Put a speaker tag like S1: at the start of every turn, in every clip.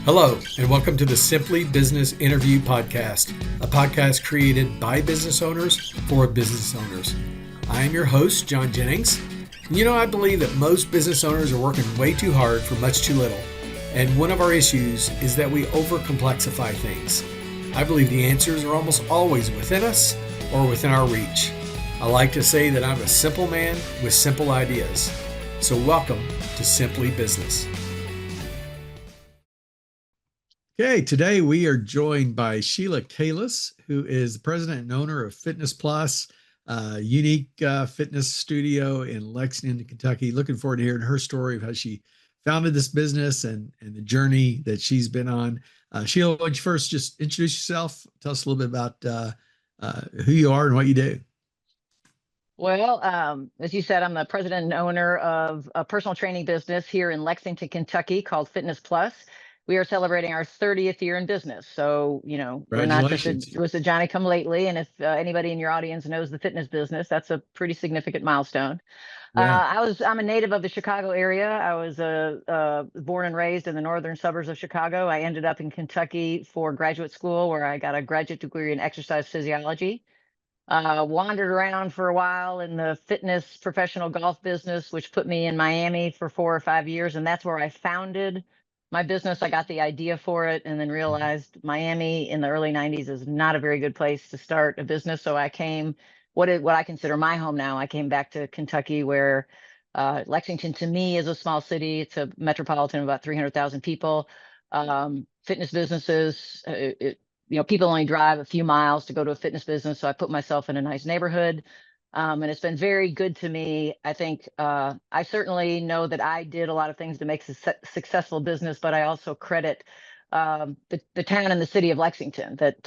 S1: Hello, and welcome to the Simply Business Interview Podcast, a podcast created by business owners for business owners. I am your host, John Jennings. I believe that most business owners are working way too hard for much too little. And one of our issues is that we overcomplexify things. I believe the answers are almost always within us or within our reach. I like to say that I'm a simple man with simple ideas. So welcome to Simply Business. Okay, today we are joined by Sheila Kalas, who is the president and owner of Fitness Plus, unique fitness studio in Lexington, Kentucky. Looking forward to hearing her story of how she founded this business and the journey that she's been on. Sheila, why don't you first just introduce yourself? Tell us a little bit about who you are and what you do.
S2: Well, as you said, I'm the president and owner of a personal training business here in Lexington, Kentucky called Fitness Plus. We are celebrating our 30th year in business. So, we're not just a Johnny come lately. And if anybody in your audience knows the fitness business, that's a pretty significant milestone.
S1: Yeah.
S2: I'm a native of the Chicago area. I was born and raised in the northern suburbs of Chicago. I ended up in Kentucky for graduate school, where I got a graduate degree in exercise physiology. Wandered around for a while in the fitness professional golf business, which put me in Miami for 4 or 5 years. And that's where I founded my business. I got the idea for it and then realized Miami in the early 90s is not a very good place to start a business. So I came, what I consider my home now, I came back to Kentucky, where Lexington to me is a small city. It's a metropolitan of about 300,000 people. Fitness businesses, people only drive a few miles to go to a fitness business. So I put myself in a nice neighborhood. And it's been very good to me. I think I certainly know that I did a lot of things to make successful business, but I also credit the town and the city of Lexington that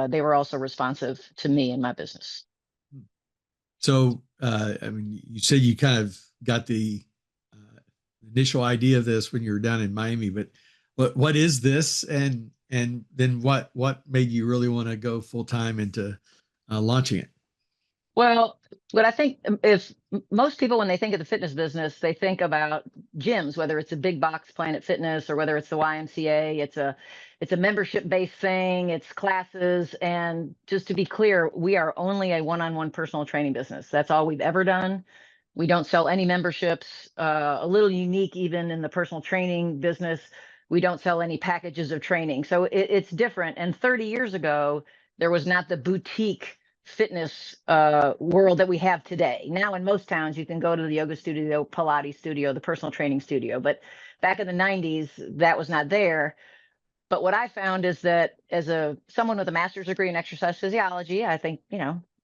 S2: they were also responsive to me and my business.
S1: So, you said you kind of got the initial idea of this when you were down in Miami, but what is this? And then what made you really want to go full time into launching it?
S2: Well, what I think is most people, when they think of the fitness business, they think about gyms, whether it's a big box Planet Fitness or whether it's the YMCA. It's a membership based thing. It's classes. And just to be clear, we are only a one-on-one personal training business. That's all we've ever done. We don't sell any memberships. A little unique even in the personal training business. We don't sell any packages of training. So it's different. And 30 years ago, there was not the boutique fitness world that we have today. Now in most towns, you can go to the yoga studio, Pilates studio, the personal training studio. But back in the 90s, that was not there. But what I found is that as someone with a master's degree in exercise physiology, I think,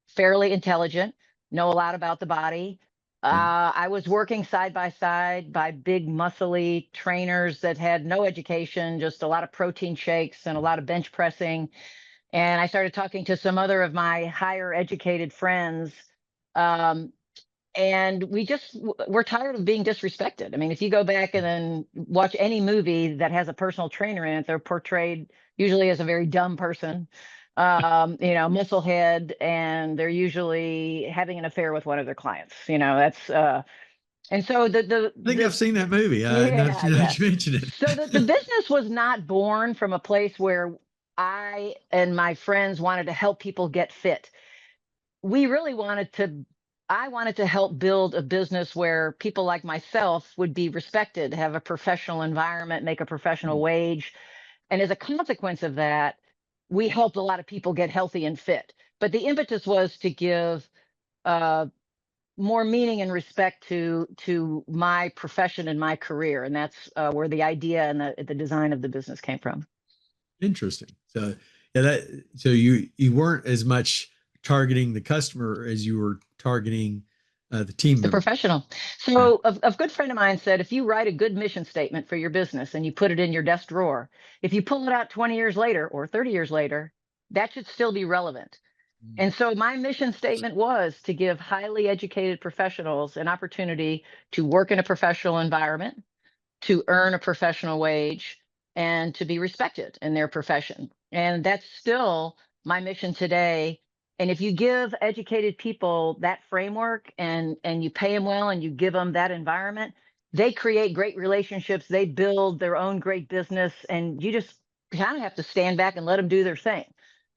S2: fairly intelligent, know a lot about the body. I was working side by side by big muscly trainers that had no education, just a lot of protein shakes and a lot of bench pressing. And I started talking to some other of my higher educated friends. And we're tired of being disrespected. I mean, if you go back and then watch any movie that has a personal trainer in it, they're portrayed usually as a very dumb person, musclehead, and they're usually having an affair with one of their clients. And so I
S1: think I've seen that movie.
S2: Yeah.
S1: You mentioned it.
S2: So the business was not born from a place where I and my friends wanted to help people get fit. I wanted to help build a business where people like myself would be respected, have a professional environment, make a professional wage. And as a consequence of that, we helped a lot of people get healthy and fit. But the impetus was to give more meaning and respect to my profession and my career. And that's where the idea and the design of the business came from.
S1: Interesting. So so you weren't as much targeting the customer as you were targeting the team member.
S2: The professional. So a good friend of mine said, if you write a good mission statement for your business and you put it in your desk drawer, if you pull it out 20 years later or 30 years later, that should still be relevant. And so my mission statement was to give highly educated professionals an opportunity to work in a professional environment, to earn a professional wage, and to be respected in their profession. And that's still my mission today. And if you give educated people that framework and you pay them well and you give them that environment, they create great relationships. They build their own great business, and you just kind of have to stand back and let them do their thing.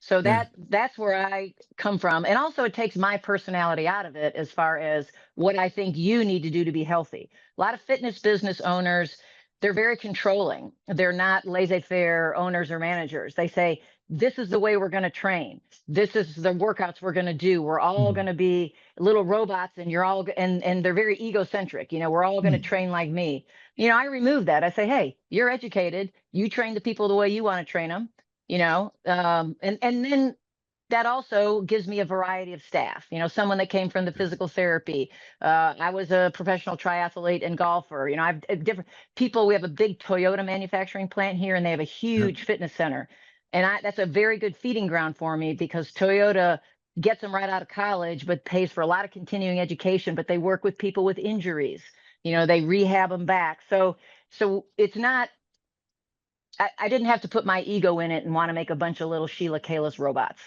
S2: So
S1: Yeah.
S2: that's where I come from. And also it takes my personality out of it as far as what I think you need to do to be healthy. A lot of fitness business owners, they're very controlling. They're not laissez-faire owners or managers. They say, this is the way we're going to train. This is the workouts we're going to do. We're all going to be little robots, and you're all, and they're very egocentric. We're all going to train like me. I remove that. I say, hey, you're educated. You train the people the way you want to train them. And then that also gives me a variety of staff. Someone that came from the physical therapy. I was a professional triathlete and golfer. I've different people. We have a big Toyota manufacturing plant here, and they have a huge fitness center. And that's a very good feeding ground for me, because Toyota gets them right out of college, but pays for a lot of continuing education. But they work with people with injuries. They rehab them back. So it's not. I didn't have to put my ego in it and want to make a bunch of little Sheila Kalas robots.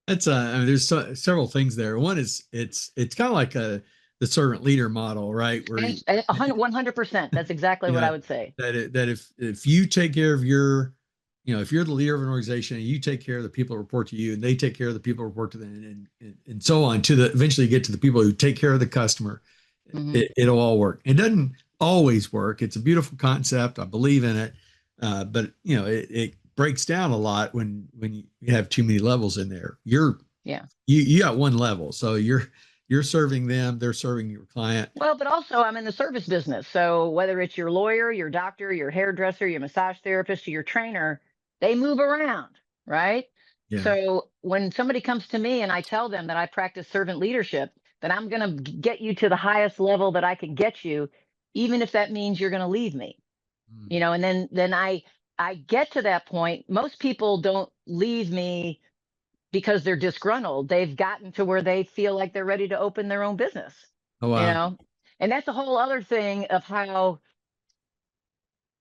S1: That's I mean, there's several things there. One is it's kind of like the servant leader model, right? Where
S2: 100%. That's exactly what I would say.
S1: That if you take care of your, if you're the leader of an organization and you take care of the people who report to you, and they take care of the people who report to them, and so on, to eventually get to the people who take care of the customer, it'll all work. It doesn't always work. It's a beautiful concept. I believe in it. But it breaks down a lot when you have too many levels in there. You got one level. So you're serving them, they're serving your client.
S2: Well, but also I'm in the service business. So whether it's your lawyer, your doctor, your hairdresser, your massage therapist, or your trainer, they move around, right?
S1: Yeah.
S2: So when somebody comes to me and I tell them that I practice servant leadership, that I'm going to get you to the highest level that I can get you, even if that means you're going to leave me. And then I get to that point. Most people don't leave me because they're disgruntled. They've gotten to where they feel like they're ready to open their own business.
S1: Oh, wow.
S2: And that's a whole other thing of how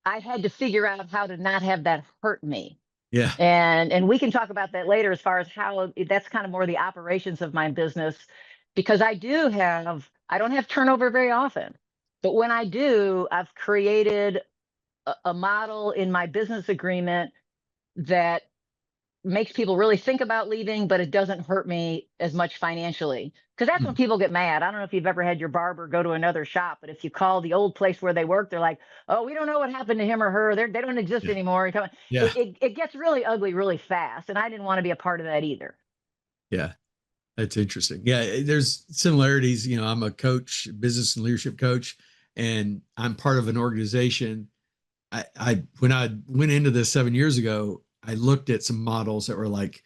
S2: I had to figure out how to not have that hurt me.
S1: Yeah.
S2: And we can talk about that later, as far as how that's kind of more the operations of my business, because I don't have turnover very often. But when I do, I've created a model in my business agreement that makes people really think about leaving, but it doesn't hurt me as much financially. Because that's when people get mad. I don't know if you've ever had your barber go to another shop, but if you call the old place where they work, they're like, oh, we don't know what happened to him or her. They don't exist anymore.
S1: Yeah.
S2: It gets really ugly really fast. And I didn't want to be a part of that either.
S1: Yeah. That's interesting. Yeah, there's similarities. I'm a coach, business and leadership coach, and I'm part of an organization. When I went into this 7 years ago, I looked at some models that were like,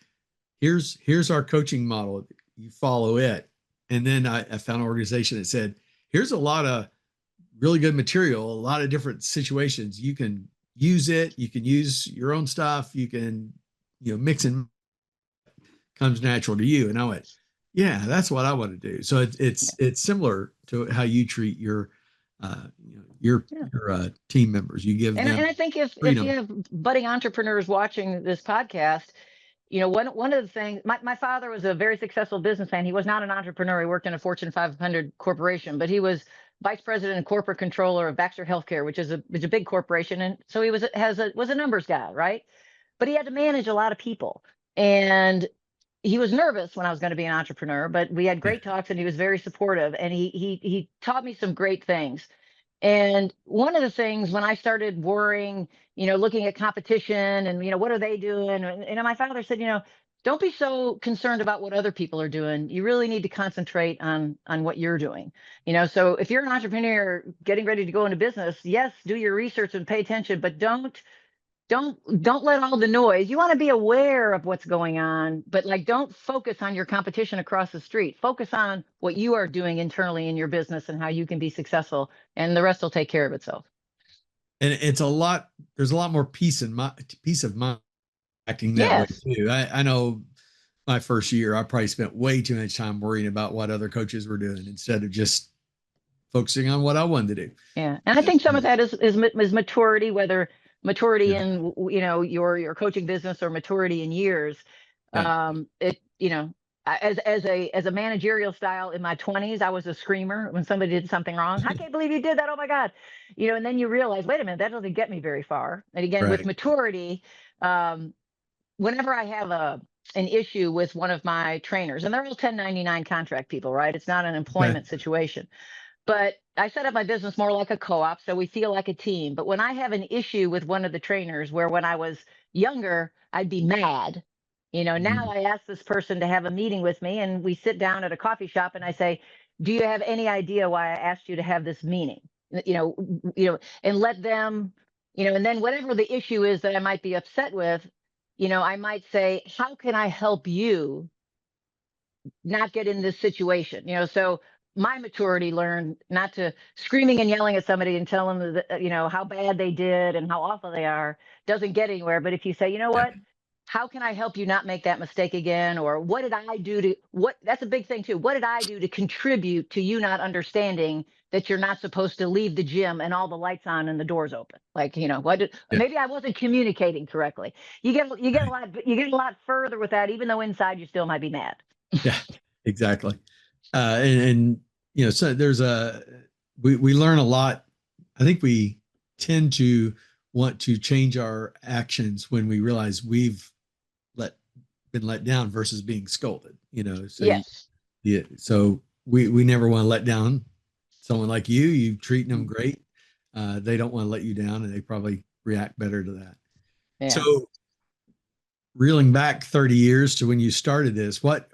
S1: here's our coaching model. You follow it. And then I found an organization that said, here's a lot of really good material, a lot of different situations. You can use it. You can use your own stuff. You can, mix and comes natural to you. And I went, yeah, that's what I want to do. So it's similar to how you treat your team members. You give them.
S2: And I think if you have budding entrepreneurs watching this podcast, one of the things, my father was a very successful businessman. He was not an entrepreneur. He worked in a Fortune 500 corporation, but he was vice president and corporate controller of Baxter Healthcare, which is a big corporation. And so he was a numbers guy, right? But he had to manage a lot of people. And he was nervous when I was going to be an entrepreneur, but we had great talks, and he was very supportive, and he taught me some great things. And one of the things, when I started worrying, looking at competition and, what are they doing? And my father said, don't be so concerned about what other people are doing. You really need to concentrate on what you're doing. So if you're an entrepreneur getting ready to go into business, yes, do your research and pay attention, but don't let all the noise. You want to be aware of what's going on, but don't focus on your competition across the street. Focus on what you are doing internally in your business and how you can be successful, and the rest will take care of itself.
S1: And there's a lot more peace of mind acting that way too. I know my first year, I probably spent way too much time worrying about what other coaches were doing instead of just focusing on what I wanted to do.
S2: Yeah. And I think some of that is maturity, whether maturity in, your coaching business or maturity in years. I as a managerial style in my 20s, I was a screamer when somebody did something wrong. I can't believe you did that. Oh my God. And then you realize, wait a minute, that doesn't get me very far. And again, with
S1: Right.
S2: maturity, whenever I have an issue with one of my trainers, and they're all 1099 contract people, right? It's not an
S1: Okay.
S2: employment situation. But I set up my business more like a co-op, so we feel like a team. But when I have an issue with one of the trainers, where when I was younger, I'd be mad. Now
S1: Mhm.
S2: I ask this person to have a meeting with me, and we sit down at a coffee shop, and I say, "Do you have any idea why I asked you to have this meeting?" And let them, and then whatever the issue is that I might be upset with, I might say, "How can I help you not get in this situation?" So my maturity learned not to screaming and yelling at somebody and tell them that, how bad they did and how awful they are, doesn't get anywhere. But if you say,
S1: Yeah.
S2: what, how can I help you not make that mistake again? Or what did I do to what that's a big thing too. What did I do to contribute to you not understanding that you're not supposed to leave the gym and all the lights on and the doors open? Like,
S1: Yeah.
S2: maybe I wasn't communicating correctly. You get a
S1: Right.
S2: lot further with that, even though inside you still might be mad.
S1: Yeah. Exactly. And so we learn a lot. I think we tend to want to change our actions when we realize we've let been let down versus being scolded.
S2: Yes.
S1: So we never want to let down someone like you. You treating them great. They don't want to let you down, and they probably react better to that.
S2: Yeah.
S1: So reeling back 30 years to when you started this, what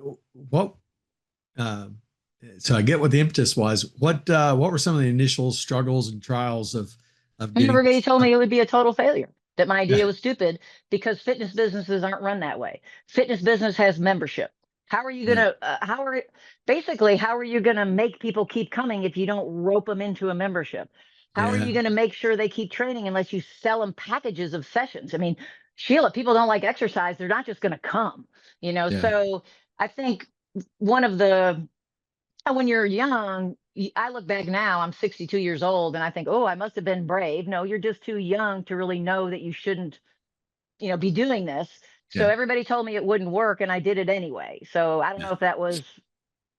S1: uh, so I get what the impetus was. What were some of the initial struggles and trials of
S2: And
S1: getting
S2: everybody told
S1: started?
S2: me it would be a total failure, that my
S1: Yeah,
S2: idea was stupid because fitness businesses aren't run that way. Fitness business has membership. How are you going
S1: yeah,
S2: to, how are you going to make people keep coming if you don't rope them into a membership? How are
S1: yeah,
S2: you going to make sure they keep training unless you sell them packages of sessions? I mean, Sheila, people don't like exercise. They're not just going to come,
S1: yeah,
S2: So I think one of the when you're young, I look back now, I'm 62 years old, and I think, oh, I must have been brave. No, you're just too young to really know that you shouldn't, be doing this. So
S1: yeah,
S2: everybody told me it wouldn't work, and I did it anyway. So I don't
S1: yeah,
S2: know if that was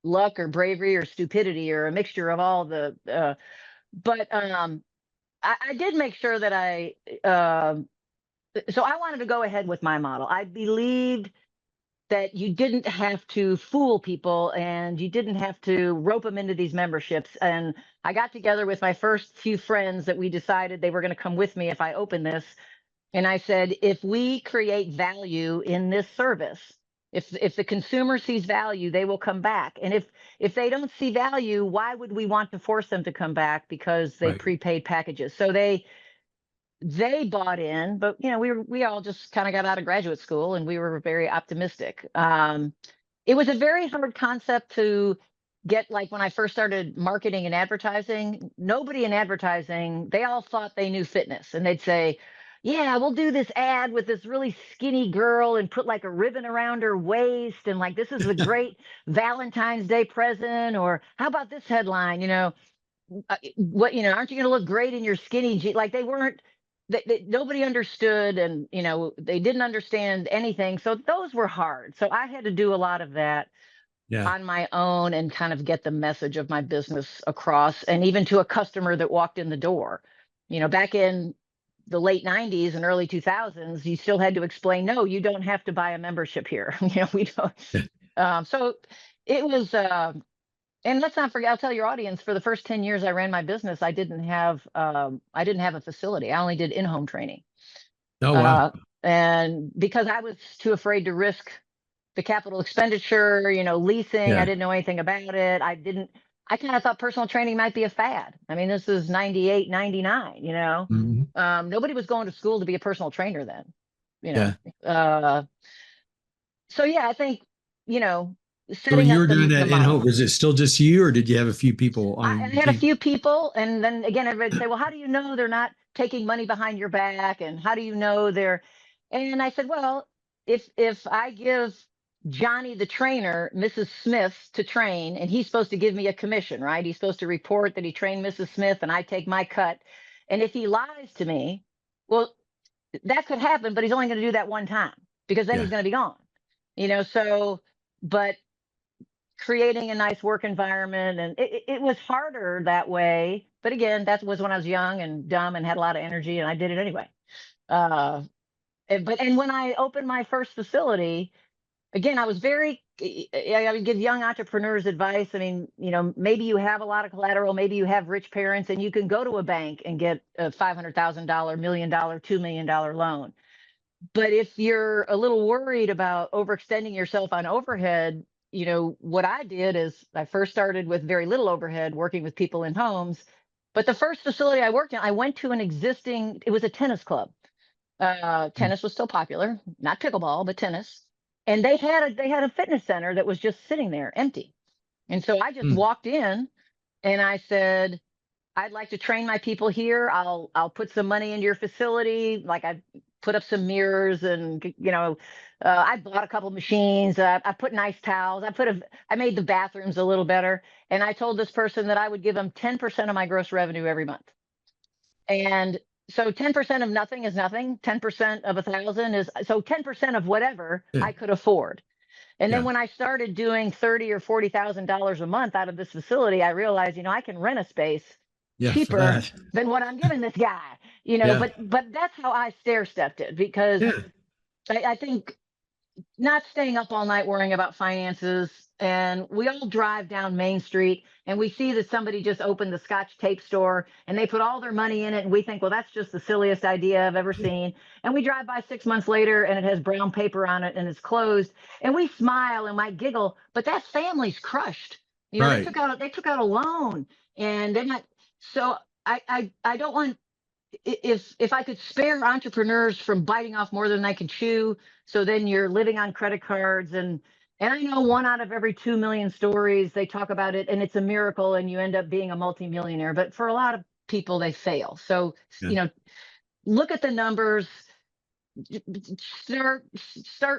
S2: luck or bravery or stupidity or a mixture of all the, but I did make sure that so I wanted to go ahead with my model. I believed that you didn't have to fool people and you didn't have to rope them into these memberships. And I got together with my first few friends that we decided they were going to come with me if I open this. And I said, if we create value in this service, if the consumer sees value, they will come back. And if they don't see value, why would we want to force them to come back because they
S1: right.
S2: prepaid packages? So they bought in, but we all just kind of got out of graduate school and we were very optimistic. It was a very hard concept to get. Like when I first started marketing and advertising, nobody in advertising, they all thought they knew fitness, and they'd say, yeah, we'll do this ad with this really skinny girl and put like a ribbon around her waist, and like this is a great Valentine's Day present, or how about this headline, what aren't you going to look great in your skinny jeans? Like they weren't, nobody understood, and they didn't understand anything, so those were hard. So I had to do a lot of that
S1: Yeah,
S2: on my own and kind of get the message of my business across, and even to a customer that walked in the door. Back in the late 90s and early 2000s, you still had to explain, no, you don't have to buy a membership here. We don't.
S1: yeah,
S2: So it was and let's not forget, I'll tell your audience, for the first 10 years I ran my business, I didn't have a facility. I only did in-home training.
S1: oh wow,
S2: Uh, and because I was too afraid to risk the capital expenditure, leasing, I
S1: yeah,
S2: didn't know anything about it. I kind of thought personal training might be a fad. I mean, this is 98, 99,
S1: mhm,
S2: nobody was going to school to be a personal trainer then, you
S1: yeah.
S2: know. Uh, so yeah, I think, you know,
S1: So when
S2: setting
S1: you
S2: up
S1: were doing
S2: the
S1: that in home,
S2: model.
S1: was it still just you, or did you have a few people
S2: I
S1: on your
S2: had a
S1: team?
S2: few people, and then again, everybody'd say, "Well, how do you know they're not taking money behind your back? And how do you know they're?" And I said, "Well, if I give Johnny the trainer Mrs. Smith to train, and he's supposed to give me a commission, right? He's supposed to report that he trained Mrs. Smith, and I take my cut. And if he lies to me, well, that could happen, but he's only going to do that one time because then
S1: Yeah,
S2: he's going to be gone, So, but." creating a nice work environment. And it was harder that way. But again, that was when I was young and dumb and had a lot of energy, and I did it anyway. Uh, and when I opened my first facility, again, I was very, I would give young entrepreneurs advice. I mean, maybe you have a lot of collateral, maybe you have rich parents, and you can go to a bank and get a $500,000, $1 million, $2 million loan. But if you're a little worried about overextending yourself on overhead, what I did is I first started with very little overhead, working with people in homes. But the first facility I worked in, I went to it was a tennis club. Tennis was still popular, not pickleball, but tennis. And they had a fitness center that was just sitting there empty. And so I just walked in and I said, I'd like to train my people here. I'll put some money into your facility. Like, I put up some mirrors, and I bought a couple machines. I put nice towels. I made the bathrooms a little better. And I told this person that I would give them 10% of my gross revenue every month. And so 10% of nothing is nothing. 10% of 1,000 is, so 10% of whatever I could afford. And then when I started doing $30,000 or $40,000 a month out of this facility, I realized, I can rent a space cheaper than what I'm giving this guy. But that's how I stair-stepped it, because I think not staying up all night worrying about finances. And we all drive down Main Street and we see that somebody just opened the Scotch tape store and they put all their money in it. And we think, well, that's just the silliest idea I've ever seen. And we drive by 6 months later and it has brown paper on it and it's closed. And we smile and might giggle, but that family's crushed. They took out a loan, and they're not. So I don't want, if I could spare entrepreneurs from biting off more than they can chew, so then you're living on credit cards. And I know 1 out of every 2 million stories, they talk about it and it's a miracle and you end up being a multimillionaire. But for a lot of people, they fail. So, look at the numbers, start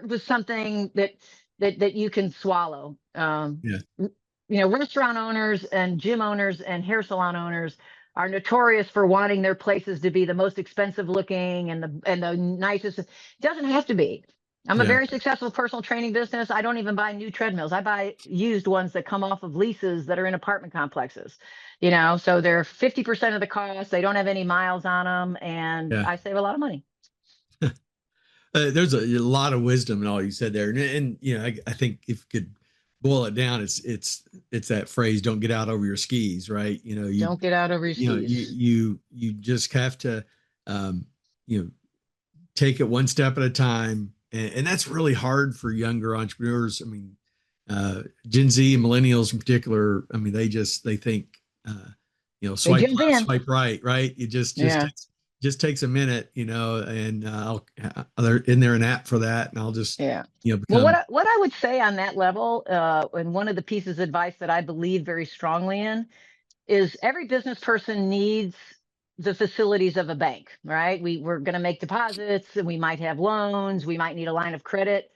S2: with something that you can swallow. Restaurant owners and gym owners and hair salon owners are notorious for wanting their places to be the most expensive looking and the nicest. It doesn't have to be. I'm a very successful personal training business. I don't even buy new treadmills. I buy used ones that come off of leases that are in apartment complexes. So they're 50% of the cost. They don't have any miles on them, and I save a lot of money.
S3: There's a lot of wisdom in all you said there, and I think if you could boil it down, it's that phrase, don't get out over your skis, right? You
S2: don't get out over your skis.
S3: You just have to take it one step at a time, and that's really hard for younger entrepreneurs. I mean, Gen Z and millennials in particular, I mean, they think swipe left, swipe right, it just takes a minute, and isn't there an app for that? And I'll just, become...
S2: Well, what I would say on that level, and one of the pieces of advice that I believe very strongly in, is every business person needs the facilities of a bank, right? We're going to make deposits and we might have loans, we might need a line of credit.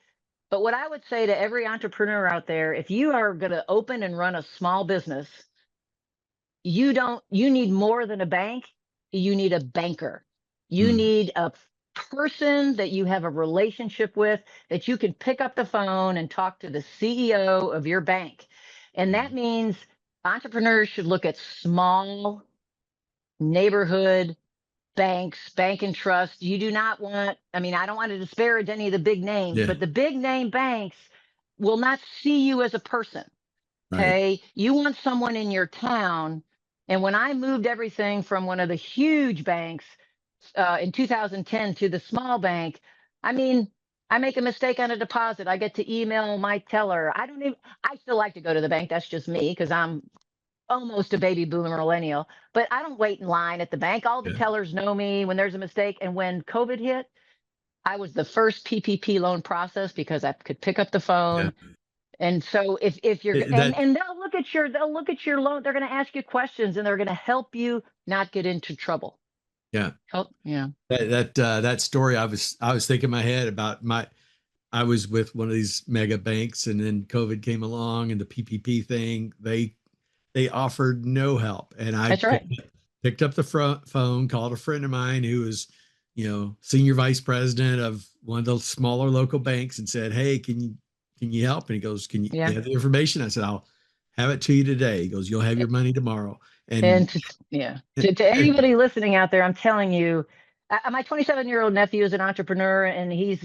S2: But what I would say to every entrepreneur out there, if you are going to open and run a small business, you need more than a bank. You need a banker. You need a person that you have a relationship with, that you can pick up the phone and talk to the CEO of your bank. And that means entrepreneurs should look at small neighborhood banks, bank and trust. You do not want, I don't want to disparage any of the big names, but the big name banks will not see you as a person. Okay. You want someone in your town. And when I moved everything from one of the huge banks in 2010 to the small bank, I make a mistake on a deposit, I get to email my teller. I still like to go to the bank. That's just me, because I'm almost a baby boomer millennial, but I don't wait in line at the bank. All the tellers know me when there's a mistake. And when COVID hit, I was the first PPP loan processed because I could pick up the phone. And so if you're, and they'll look at your loan, they're going to ask you questions and they're going to help you not get into trouble.
S3: That story, I was thinking in my head about I was with one of these mega banks, and then COVID came along and the PPP thing, they offered no help. And I picked up the phone, called a friend of mine who was, senior vice president of one of the smaller local banks, and said, hey, can can you help? And he goes, can you,
S2: Yeah.
S3: you have the information? I said, I'll have it to you today. He goes, you'll have your money tomorrow.
S2: And
S3: And,
S2: to anybody listening out there, I'm telling you, my 27-year-old nephew is an entrepreneur, and his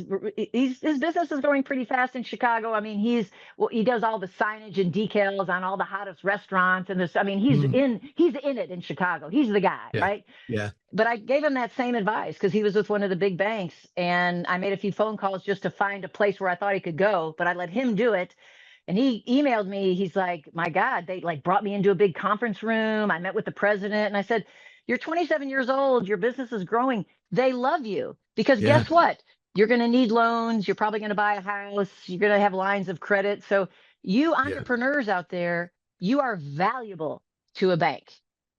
S2: business is growing pretty fast in Chicago. I mean, he does all the signage and decals on all the hottest restaurants and this. I mean, he's in it in Chicago. He's the guy,
S3: yeah,
S2: right?
S3: yeah,
S2: But I gave him that same advice because he was with one of the big banks, and I made a few phone calls just to find a place where I thought he could go, but I let him do it. And he emailed me. He's like, my God, they like brought me into a big conference room. I met with the president, and I said, you're 27 years old. Your business is growing. They love you because
S3: yeah,
S2: guess what? You're going to need loans. You're probably going to buy a house. You're going to have lines of credit. So you
S3: yeah,
S2: entrepreneurs out there, you are valuable to a bank.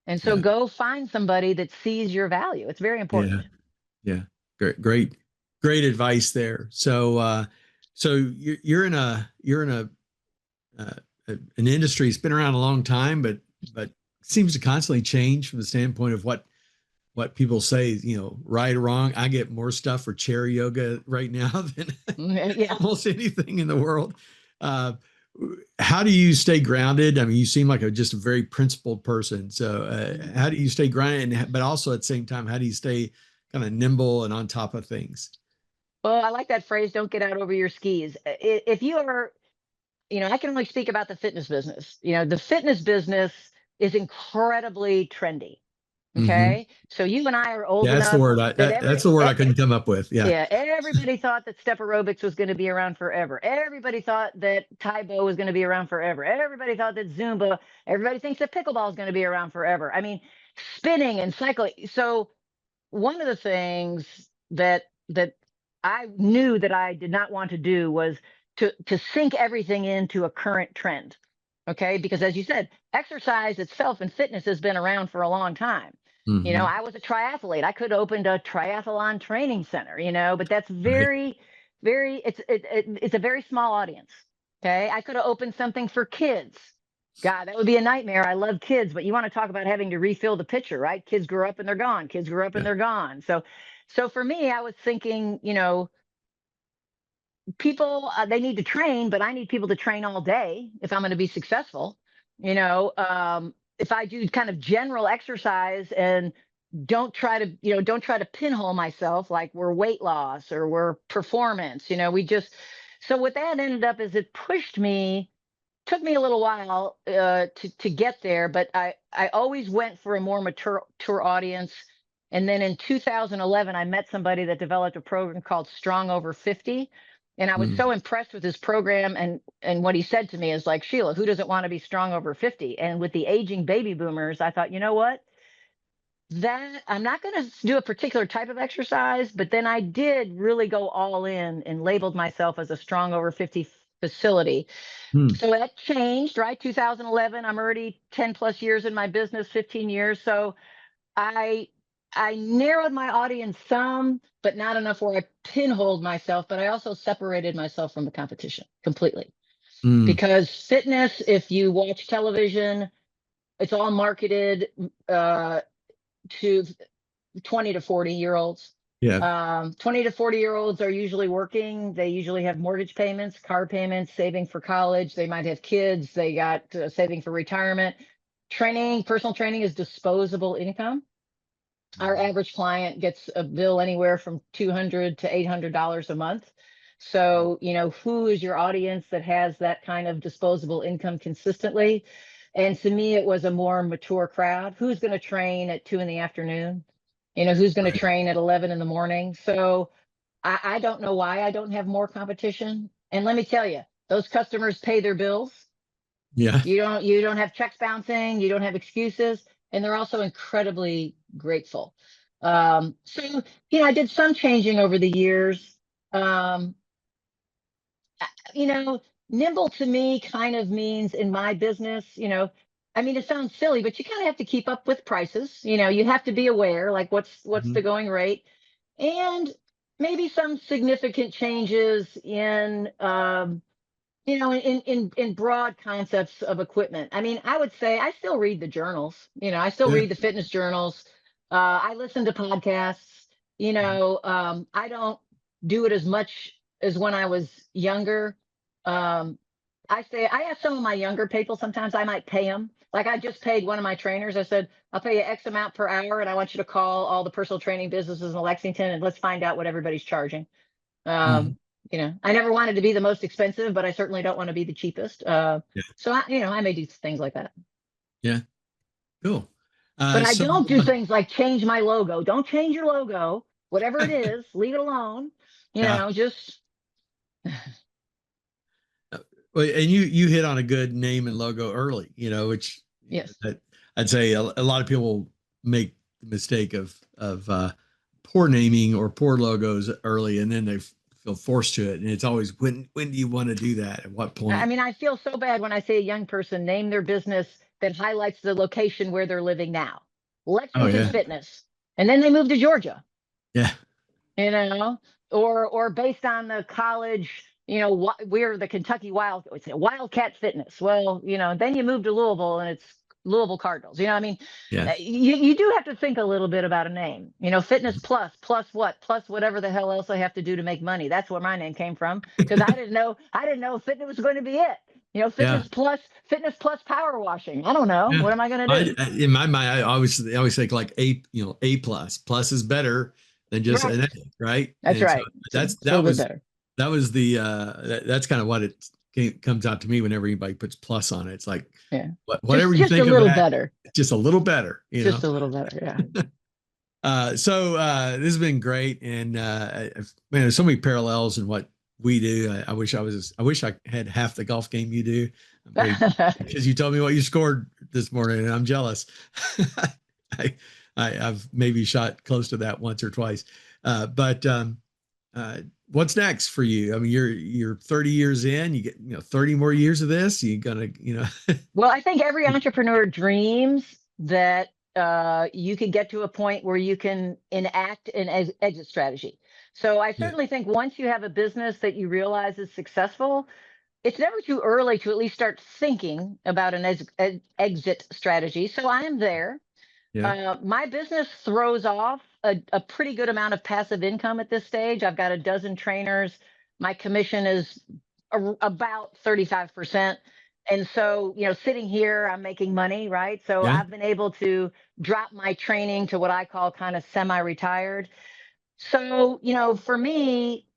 S2: And so
S3: yeah,
S2: go find somebody that sees your value. It's very
S3: yeah,
S2: important.
S3: yeah. Great advice there. So, so you're in uh, an industry that's been around a long time, but seems to constantly change from the standpoint of what people say, right or wrong. I get more stuff for chair yoga right now than
S2: Yeah.
S3: almost anything in the world. Uh, how do you stay grounded? I mean, you seem like just a very principled person. So, how do you stay grounded? But also at the same time, how do you stay kind of nimble and on top of things?
S2: Well, I like that phrase, don't get out over your skis. If you are, I can only speak about the fitness business. The fitness business is incredibly trendy.
S3: Mm-hmm.
S2: Okay. So you and I are old
S3: Yeah, that's the
S2: enough
S3: word.
S2: that
S3: That's the word I couldn't come up with. Yeah.
S2: yeah, everybody thought that step aerobics was going to be around forever. Everybody thought that Taibo was going to be around forever. Everybody thought that Zumba, everybody thinks that pickleball is going to be around forever. I mean, spinning and cycling. So one of the things that I knew that I did not want to do was to sink everything into a current trend. Okay, because as you said, exercise itself and fitness has been around for a long time.
S3: Mm-hmm.
S2: I was a triathlete. I could have opened a triathlon training center, but that's
S3: Right.
S2: very it's a very small audience. Okay, I could have opened something for kids. God, that would be a nightmare. I love kids, but you want to talk about having to refill the pitcher, right? Kids grow up and they're gone. Kids grow up and
S3: Yeah.
S2: they're gone. So for me, I was thinking, people they need to train, but I need people to train all day if I'm going to be successful. If I do kind of general exercise and don't try to pinhole myself like we're weight loss or we're performance. So what that ended up is it pushed me. Took me a little while to get there, but I always went for a more mature audience. And then in 2011, I met somebody that developed a program called Strong Over 50. And I was
S3: Mm.
S2: so impressed with his program. And what he said to me is like, Sheila, who doesn't want to be strong over 50? And with the aging baby boomers, I thought, you know what? That I'm not going to do a particular type of exercise, but then I did really go all in and labeled myself as a strong over 50 facility.
S3: Mm.
S2: So that changed, right? 2011. I'm already 10 plus years in my business, 15 years. So I I narrowed my audience some, but not enough where I pinholed myself. But I also separated myself from the competition completely
S3: Mm.
S2: because fitness, if you watch television, it's all marketed to 20 to 40-year olds.
S3: Yeah.
S2: 20 to 40-year olds are usually working. They usually have mortgage payments, car payments, saving for college. They might have kids. They got saving for retirement. Personal training is disposable income. Our average client gets a bill anywhere from $200 to $800 a month. So, who is your audience that has that kind of disposable income consistently? And to me, it was a more mature crowd. Who's going to train at 2 in the afternoon? Who's going to
S3: Right.
S2: train at 11 in the morning? So I don't know why I don't have more competition. And let me tell you, those customers pay their bills.
S3: Yeah.
S2: You don't have checks bouncing, you don't have excuses, and they're also incredibly grateful. So I did some changing over the years. Um, you know, Nimble to me kind of means in my business, I mean, it sounds silly, but you kind of have to keep up with prices. You have to be aware, like what's
S3: Mhm.
S2: the going rate, and maybe some significant changes in broad concepts of equipment. I mean, I would say I still read the journals. I still
S3: Yeah.
S2: read the fitness journals. I listen to podcasts. I don't do it as much as when I was younger. I ask some of my younger people, sometimes I might pay them. Like I just paid one of my trainers. I said, I'll pay you X amount per hour, and I want you to call all the personal training businesses in Lexington and let's find out what everybody's charging.
S3: Mhm.
S2: I never wanted to be the most expensive, but I certainly don't want to be the cheapest.
S3: Yeah.
S2: So I may do things like that.
S3: Yeah. Cool.
S2: But I
S3: So
S2: don't do things like change my logo. Don't change your logo. Whatever it is, leave it alone.
S3: yeah.
S2: Just
S3: Well, and you hit on a good name and logo early, which
S2: yes.
S3: that I'd say a lot of people make the mistake of poor naming or poor logos early, and then they feel forced to it. And it's always when do you want to do that? At what
S2: I
S3: point?
S2: mean, I feel so bad when I say a young person name their business that highlights the location where they're living now.
S3: Oh
S2: Lexington
S3: yeah,
S2: Fitness. And then they move to Georgia,
S3: yeah,
S2: you know, or based on the college, we're the Kentucky Wildcat Fitness. Well, then you move to Louisville and it's Louisville Cardinals. I mean,
S3: yeah.
S2: you do have to think a little bit about a name. Fitness plus what? Plus whatever the hell else I have to do to make money. That's where my name came from because I didn't know fitness was going to be it.
S3: Yeah.
S2: Fitness plus power washing. I don't know.
S3: Yeah.
S2: What am I going to do?
S3: In my mind, I always think like A plus. Plus is better than just
S2: Right.
S3: an A, right?
S2: That's
S3: And so
S2: right.
S3: that's
S2: It's a little bit better.
S3: that was the that's kind of what comes out to me whenever anybody puts plus on it. It's like
S2: Yeah.
S3: whatever you
S2: Just a
S3: think of
S2: little
S3: that,
S2: better.
S3: just a little better,
S2: Just a little better. Yeah.
S3: So this has been great, and man, there's so many parallels in what we do. I wish I had half the golf game you do, because you told me what you scored this morning, and I'm jealous. I've maybe shot close to that once or twice, but what's next for you? I mean, you're 30 years in. You get 30 more years of this. You gonna
S2: Well, I think every entrepreneur dreams that you can get to a point where you can enact an exit strategy. So I
S3: yeah,
S2: certainly think once you have a business that you realize is successful, it's never too early to at least start thinking about an exit strategy. So I am there.
S3: yeah,
S2: My business throws off a pretty good amount of passive income at this stage. I've got a dozen trainers. My commission is about 35%. And so, sitting here, I'm making money, right? So
S3: yeah,
S2: I've been able to drop my training to what I call kind of semi-retired. So, for me,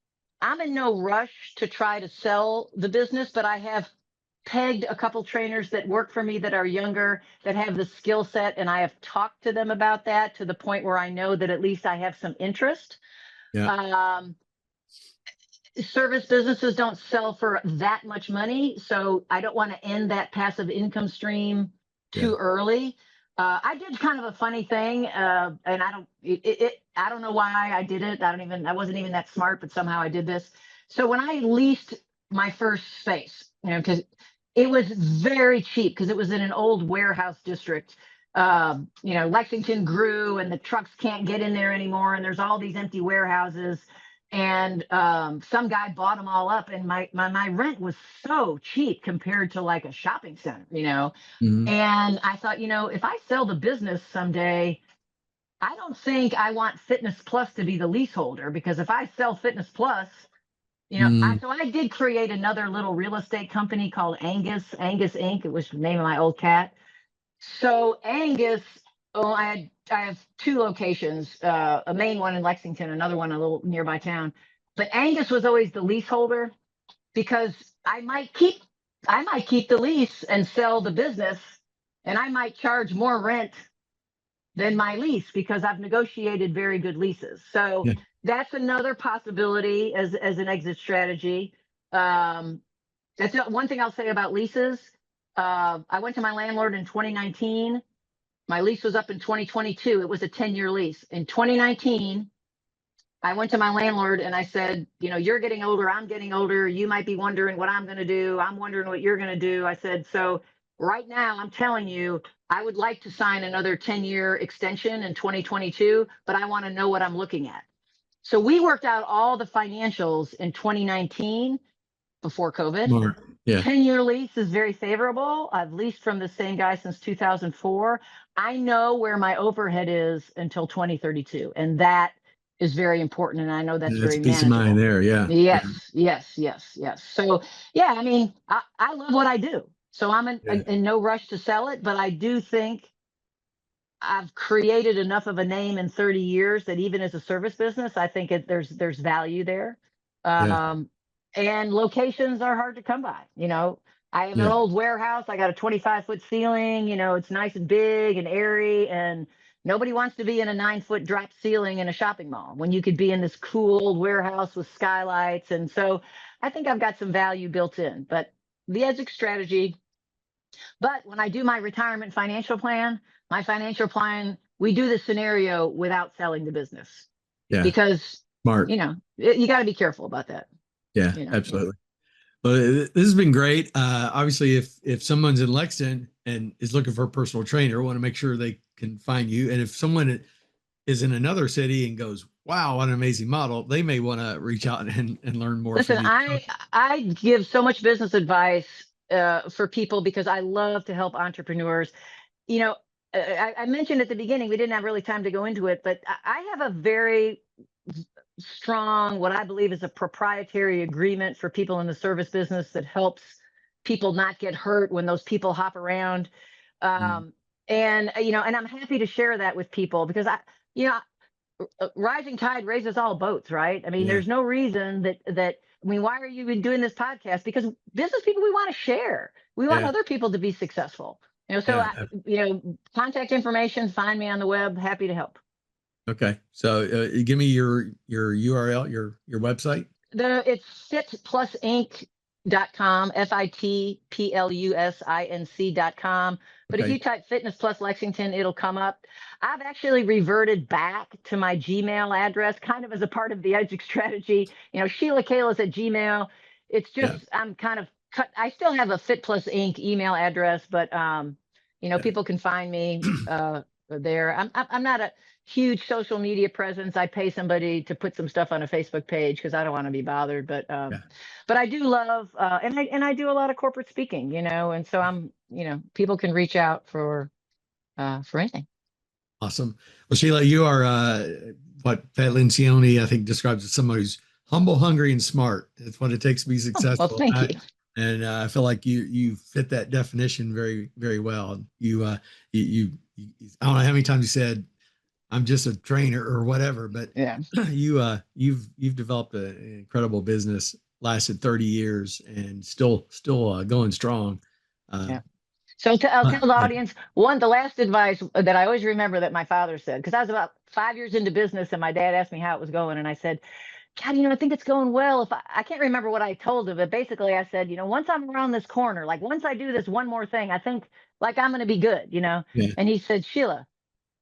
S2: I'm in no rush to try to sell the business, but I have pegged a couple trainers that work for me that are younger, that have the skill set, and I have talked to them about that to the point where I know that at least I have some interest.
S3: yeah,
S2: Um, Service businesses don't sell for that much money, so I don't want to end that passive income stream
S3: yeah,
S2: too early. I did kind of a funny thing, and I don't know why I did it. I wasn't even that smart, but somehow I did this. So when I leased my first space, because it was very cheap because it was in an old warehouse district. Lexington grew and the trucks can't get in there anymore, and there's all these empty warehouses. And some guy bought them all up, and my rent was so cheap compared to like a shopping center.
S3: mhm,
S2: And I thought, if I sell the business someday, I don't think I want Fitness Plus to be the leaseholder, because if I sell Fitness Plus,
S3: mhm,
S2: so I did create another little real estate company called Angus Inc. It was the name of my old cat. So Angus, oh, I have two locations, a main one in Lexington, another one a little nearby town. But Angus was always the leaseholder because I might keep the lease and sell the business, and I might charge more rent than my lease because I've negotiated very good leases. So
S3: yeah,
S2: that's another possibility as an exit strategy. Um, that's one thing I'll say about leases. I went to my landlord in 2019. My lease was up in 2022. It was a 10-year lease. In 2019, I went to my landlord and I said, you're getting older. I'm getting older. You might be wondering what I'm going to do. I'm wondering what you're going to do. I said, so right now, I'm telling you, I would like to sign another 10-year extension in 2022, but I want to know what I'm looking at. So we worked out all the financials in 2019 before COVID.
S3: smart, yeah,
S2: 10-year lease is very favorable. I've leased from the same guy since 2004. I know where my overhead is until 2032, and that is very important. And I know that's
S3: That's
S2: very
S3: peace of mind
S2: manageable.
S3: there. Yeah.
S2: Yes. So yeah, I mean, I love what I do. So I'm
S3: Yeah.
S2: in no rush to sell it, but I do think I've created enough of a name in 30 years that even as a service business, I think there's value there.
S3: Yeah.
S2: Um, and locations are hard to come by. I have an
S3: Yeah.
S2: old warehouse. I got a 25-foot ceiling. It's nice and big and airy, and nobody wants to be in a 9-foot drop ceiling in a shopping mall when you could be in this cool old warehouse with skylights. And so I think I've got some value built in, but the exit strategy. But when I do my retirement financial plan, we do the scenario without selling the business
S3: Yeah.
S2: because,
S3: Smart.
S2: you got to be careful about that.
S3: Yeah, absolutely. Well, this has been great. Obviously, if someone's in Lexington and is looking for a personal trainer, want to make sure they can find you. And if someone is in another city and goes, wow, what an amazing model, they may want to reach out and learn more
S2: Listen,
S3: from you.
S2: I give so much business advice for people because I love to help entrepreneurs. I mentioned at the beginning, we didn't have really time to go into it, but I have a very strong, what I believe is a proprietary agreement for people in the service business that helps people not get hurt when those people hop around. And I'm happy to share that with people because rising tide raises all boats, right? I mean,
S3: Yeah.
S2: there's no reason why are you doing this podcast? Because business people, we want to share. We want other people to be successful. Contact information, find me on the web. Happy to help.
S3: Okay. So give me your URL, your website.
S2: It's fitplusinc.com, fitplusinc.com. But if you type Fitness Plus Lexington, it'll come up. I've actually reverted back to my Gmail address, kind of as a part of the exit strategy. Sheila Kalas at Gmail. It's just I'm kind of cut. I still have a Fit Plus Inc. email address, but people can find me there. I'm not a huge social media presence. I pay somebody to put some stuff on a Facebook page because I don't want to be bothered. But I do love and I do a lot of corporate speaking, and so I'm people can reach out for anything.
S3: Awesome. Well, Sheila, you are what Pat Lencioni, I think, describes as somebody who's humble, hungry, and smart. That's what it takes to be successful.
S2: Well, thank you.
S3: And I feel like you fit that definition very, very well. You I don't know how many times you said, I'm just a trainer or whatever, but you've developed an incredible business, lasted 30 years and still going strong.
S2: So I'll tell the audience the last advice that I always remember that my father said, because I was about 5 years into business and my dad asked me how it was going. And I said, God, I think it's going well. I can't remember what I told him, but basically I said, once I'm around this corner, like once I do this one more thing, I think like I'm going to be good,
S3: Yeah.
S2: And he said, Sheila,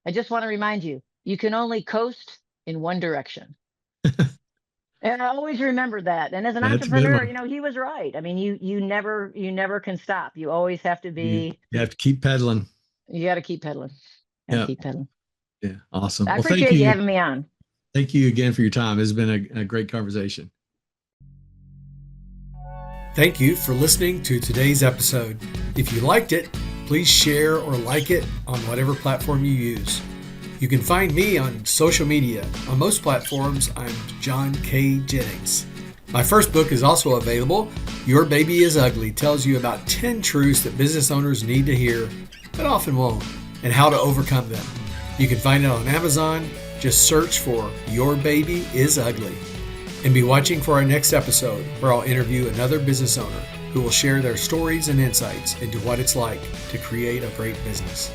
S2: I just want to remind you, you can only coast in one direction. And I always remember that. And as an entrepreneur, he was right. I mean, you never can stop. You always have to be.
S3: You have to keep pedaling.
S2: You got to keep pedaling. Keep pedaling.
S3: Yeah. Awesome.
S2: I appreciate you having me on.
S3: Thank you again for your time. It's been a great conversation.
S1: Thank you for listening to today's episode. If you liked it, please share or like it on whatever platform you use. You can find me on social media. On most platforms, I'm John K. Jennings. My first book is also available. Your Baby is Ugly tells you about 10 truths that business owners need to hear, but often won't, and how to overcome them. You can find it on Amazon. Just search for Your Baby is Ugly. And be watching for our next episode where I'll interview another business owner who will share their stories and insights into what it's like to create a great business.